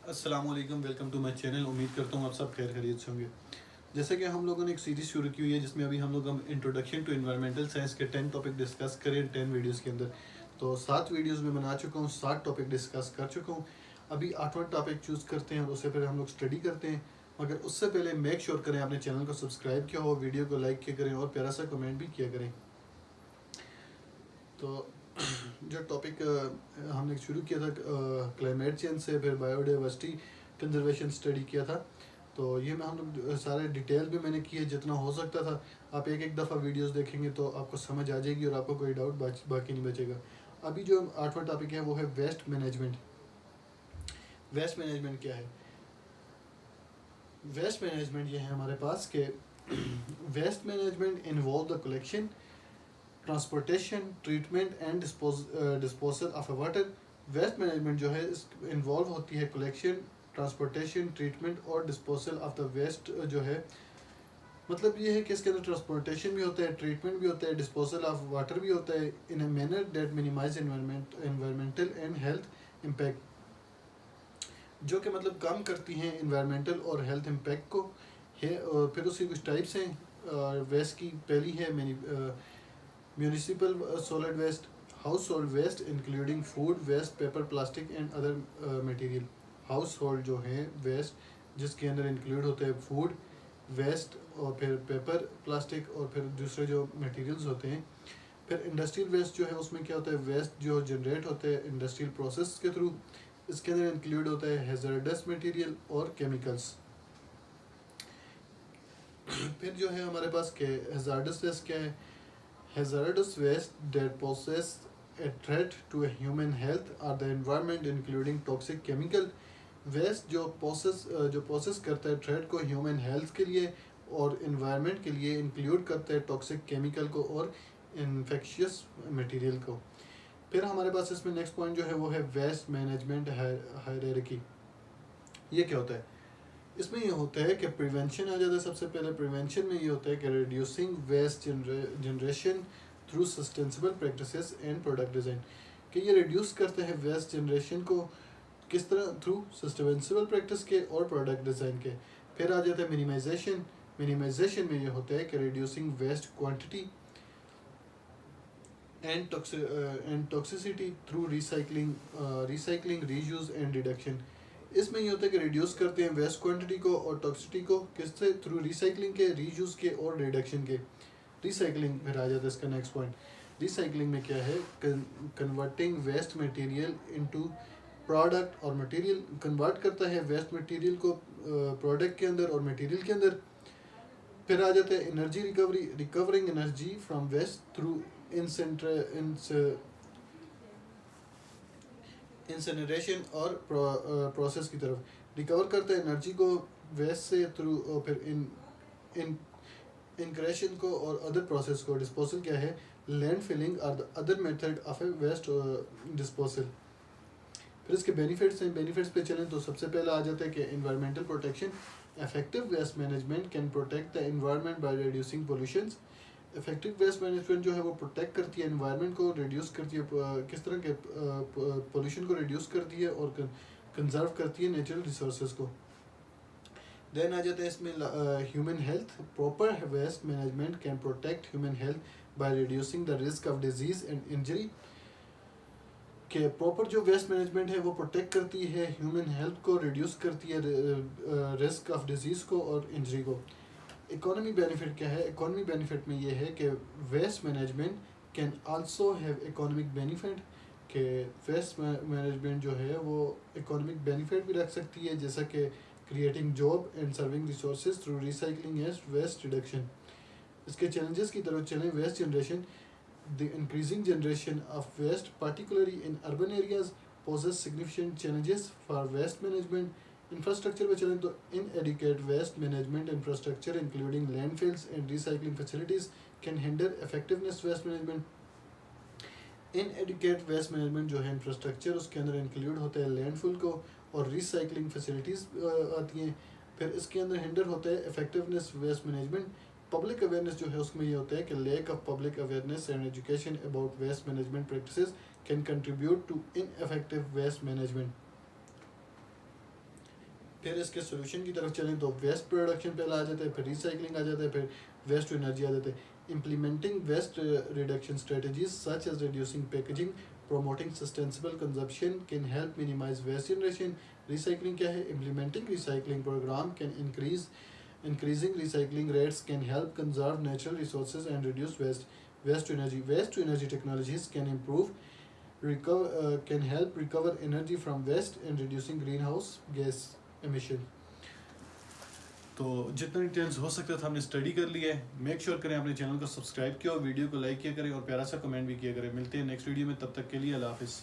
अस्सलाम वालेकुम, welcome to my channel. उम्मीद करता हूँ आप सब खैर खैरियत से होंगे। जैसे कि हम लोगों ने एक सीरीज़ शुरू की हुई है जिसमें अभी हम इंट्रोडक्शन टू एनवायरमेंटल साइंस के 10 टॉपिक डिस्कस करें 10 वीडियोस के अंदर। तो 7 वीडियोस में बना चुका हूँ, 7 टॉपिक डिस्कस कर चुका हूँ। अभी 8वां टॉपिक चूज़ करते हैं और उससे पहले हम लोग स्टडी करते हैं। मगर उससे पहले मेक श्योर करें आपने चैनल को सब्सक्राइब किया हो, वीडियो को लाइक किया करें और प्यारा सा कमेंट भी किया करें। तो जो टॉपिक हमने शुरू किया था क्लाइमेट चेंज से, फिर बायोडाइवर्सिटी कंजर्वेशन स्टडी किया था। तो ये मैं हम लोग सारे डिटेल भी मैंने किए जितना हो सकता था। आप एक एक दफ़ा वीडियोस देखेंगे तो आपको समझ आ जाएगी और आपको कोई डाउट बाकी नहीं बचेगा। अभी जो 8वां टॉपिक है वो है वेस्ट मैनेजमेंट। वेस्ट मैनेजमेंट क्या है? वेस्ट मैनेजमेंट ये है हमारे पास के waste management involve the collection, transportation, treatment and disposal of water. Waste management जो है इन्वॉल्व होती है कलेक्शन, ट्रांसपोर्टेशन, ट्रीटमेंट और डिस्पोजल ऑफ द वेस्ट जो है। मतलब ये है कि इसके अंदर ट्रांसपोर्टेशन भी होता है, ट्रीटमेंट भी होता है, डिस्पोजल ऑफ वाटर भी होता है in a manner that minimize environmental and health impact, जो कि मतलब कम करती हैं इन्वायरमेंटल और हेल्थ इम्पैक्ट को है। और फिर उसकी कुछ टाइप्स हैं वेस्ट की। पहली है municipal solid waste, household waste including food waste, paper, plastic and other material. Household जो है वेस्ट जिसके अंदर इंक्लूड होता है फूड वेस्ट और फिर पेपर, प्लास्टिक और फिर दूसरे जो मटेरियल्स होते हैं। फिर इंडस्ट्रियल वेस्ट जो है उसमें क्या होता है, वेस्ट जो जनरेट होते हैं इंडस्ट्रियल प्रोसेस के थ्रू। इसके अंदर इंक्लूड होता है हैज़ार्डस मटेरियल और केमिकल्स। फिर जो है हमारे पास के हैज़ार्डस वेस्ट क्या है? Hazardous waste that poses a threat to a human health or the environment including toxic chemical waste जो पोसेस करता है थ्रेट को ह्यूमन हेल्थ के लिए और इन्वायरमेंट के लिए, इंक्लूड करता है टॉक्सिक केमिकल को और इन्फेक्शियस मटेरियल को। फिर हमारे पास इसमें नेक्स्ट पॉइंट जो है वो है वेस्ट मैनेजमेंट हायरार्की। ये क्या होता है? इसमें ये होता है कि प्रिवेंशन आ जाता है। सबसे पहले प्रिवेंशन में ये होता है कि reducing waste generation through sustainable practices and product design, कि ये रिड्यूस करते हैं वेस्ट जनरेशन को किस तरह? थ्रू सस्टेनेबल प्रैक्टिस के और प्रोडक्ट डिज़ाइन के। फिर आ जाता है मिनिमाइजेशन। मिनिमाइजेशन में ये होता है कि reducing waste quantity and toxicity through recycling, reuse and reduction. इसमें ये होता है कि रिड्यूस करते हैं वेस्ट क्वांटिटी को और टॉक्सिसिटी को किससे? थ्रू रिसाइकलिंग के, रीयूज के और रिडक्शन के। रिसाइकलिंग फिर आ जाता है इसका नेक्स्ट पॉइंट। रिसाइकलिंग में क्या है? Converting waste material into product और मटेरियल, कन्वर्ट करता है वेस्ट मटेरियल को प्रोडक्ट के अंदर और मटेरियल के अंदर। फिर आ जाता है energy recovery, recovering energy from waste through incineration और प्रोसेस की तरफ रिकवर करता है एनर्जी को वेस्ट से थ्रू, और फिर इन इनक्रेशन को और अदर प्रोसेस को। डिस्पोजल क्या है? लैंड फिलिंग और the other method of a waste disposal. फिर इसके बेनिफिट्स हैं। बेनिफिट्स पे चलें तो सबसे पहला आ जाता है कि environmental protection. Effective waste management can protect the environment by reducing pollutions. Effective waste management जो है वो प्रोटेक्ट करती है इन्वायरमेंट को, रिड्यूस करती है किस तरह के पोल्यूशन को रिड्यूस करती है और कंजर्व करती है नेचुरल रिसोर्सेज को। देन आ जाता है इसमें human health. Proper waste management can protect human health by reducing the risk of disease and injury. कि प्रॉपर जो वेस्ट मैनेजमेंट है वो प्रोटेक्ट करती है ह्यूमन हेल्थ को, रिड्यूस करती है रिस्क ऑफ डिजीज़ को और इंजरी को। इकोनॉमी बेनिफिट क्या है? इकोनॉमी बेनिफिट में ये है कि waste management can also have economic benefit, कि वेस्ट मैनेजमेंट जो है वो इकोनॉमिक बेनिफिट भी रख सकती है, जैसा कि creating job and serving resources through recycling and waste reduction. इसके चैलेंजेस की तरफ चलें। Waste generation, the increasing generation of waste, particularly in urban areas, poses significant challenges for waste management. Infrastructure पे चलें तो inadequate waste management infrastructure including landfills and recycling facilities can hinder effectiveness waste management. Inadequate waste management जो है infrastructure उसके अंदर include होता है landfill को और recycling facilities आती हैं। फिर इसके अंदर hinder होता है effectiveness waste management। Public awareness जो है उसमें ये होता है कि lack of public awareness and education about waste management practices can contribute to ineffective waste management. फिर इसके सोल्यूशन की तरफ चलें तो वेस्ट प्रोडक्शन पहले आ जाता है, फिर रिसाइकलिंग आ जाता है, फिर वेस्ट टू एनर्जी आ जाता है। Implementing waste reduction strategies such as reducing packaging, promoting sustainable consumption can help minimize waste generation. Recycling क्या है? Implementing recycling program can increasing recycling rates can help conserve natural resources and reduce waste. Waste to energy. Waste to energy technologies can can help recover energy from waste and reducing greenhouse gas emission. तो जितना details हो सकता था हमने study कर लिया है। Make sure करें आपने चैनल को सब्सक्राइब किया और वीडियो को लाइक किया करें और प्यारा सा कमेंट भी किया करें। मिलते हैं नेक्स्ट वीडियो में, तब तक के लिए अल्लाह हाफिज़।